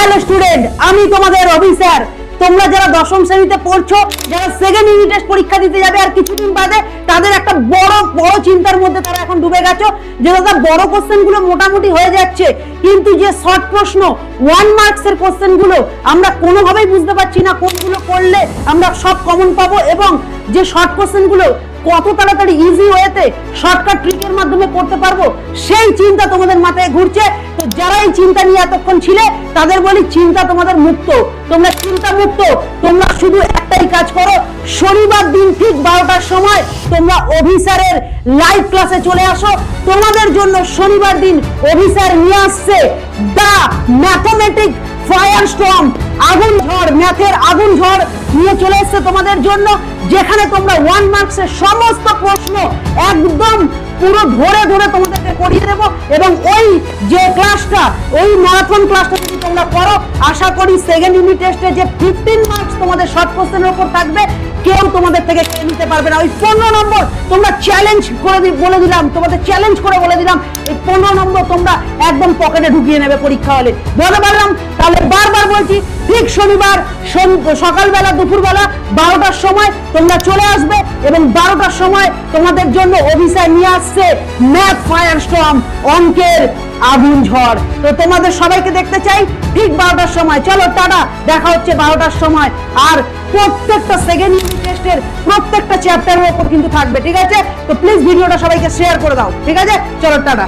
Hello student, আমি তোমাদের officer. তোমরা যারা দশম শ্রেণীতে পড়ছো, যারা সেকেন্ড ইউনিট টেস্ট পরীক্ষা দিতে যাবে আর কিছুদিন বাদে, তাদের একটা বড় বড় চিন্তার মধ্যে তারা এখন ডুবে গেছো যে দাদা বড় কোশ্চেন গুলো মোটামুটি হয়ে যাচ্ছে, কিন্তু যে শর্ট প্রশ্ন 1 মার্কস এর কোশ্চেন গুলো আমরা কোনোভাবেই বুঝতে পারছি না কোনগুলো করলে আমরা সব কমন পাবো, এবং যে শর্ট কোশ্চেন গুলো কত তাড়াতাড়ি ইজি ওয়েতে শর্টকাট ট্রিকের মাধ্যমে করতে পারবো, সেই চিন্তা তোমাদের মাথায় ঘুরছে। তো যারা এই চিন্তা নিয়ে এতক্ষণ ছিলে তাদের বলি, চিন্তা তোমাদের মুক্ত, তোমরা চিন্তা মুক্ত। তোমরা শুধু একটাই কাজ করো, শনিবার দিন ঠিক 12টার সময় তোমরা অফিসারের লাইভ ক্লাসে চলে আসো। তোমাদের জন্য শনিবার দিন অফিসার নিয়ে আসছে দা ম্যাথমেটিক ফায়ার স্টর্ম, আগুন ঝড়, ম্যাথের আগুন ঝড় নিয়ে চলে এসছে তোমাদের জন্য, যেখানে তোমরা 1 মার্কসের সমস্ত প্রশ্ন একদম পুরো ধরে ধরে তোমাদেরকে করিয়ে দেবো। এবং ওই যে ক্লাসটা, ওই ম্যারাথন ক্লাসটা যদি তোমরা করো, আশা করি সেকেন্ড ইউনিট টেস্টে যে 15 মার্কস তোমাদের শর্ট কোশ্চেনের উপর থাকবে, কেউ তোমাদের থেকে কেড়ে নিতে পারবে না। ওই 15 নম্বর তোমরা চ্যালেঞ্জ করে বলে দিলাম, তোমাদের চ্যালেঞ্জ করে বলে দিলাম, এই 15 নম্বর তোমরা একদম পকেটে ঢুকিয়ে নেবে পরীক্ষা হলে, বলে পারলাম। তাহলে বারবার বলছি, ঠিক শনিবার সকালবেলা দুপুরবেলা 12টার সময় তোমরা চলে আসবে, এবং 12টার সময় তোমাদের জন্য অফিসার নিয়ে আসছে ম্যাথ ফায়ার স্টর্ম, অঙ্কের আগুন ঝড়। তো তোমাদের সবাইকে দেখতে চাই ঠিক 12টার সময়। চলো টাটা, দেখা হচ্ছে 12টার সময়। আর প্রত্যেকটা সেকেন্ড ইউনিট টেস্টের প্রত্যেকটা চ্যাপ্টারের উপর কিন্তু থাকবে, ঠিক আছে? তো প্লিজ ভিডিওটা সবাইকে শেয়ার করে দাও, ঠিক আছে? চলো টাটা।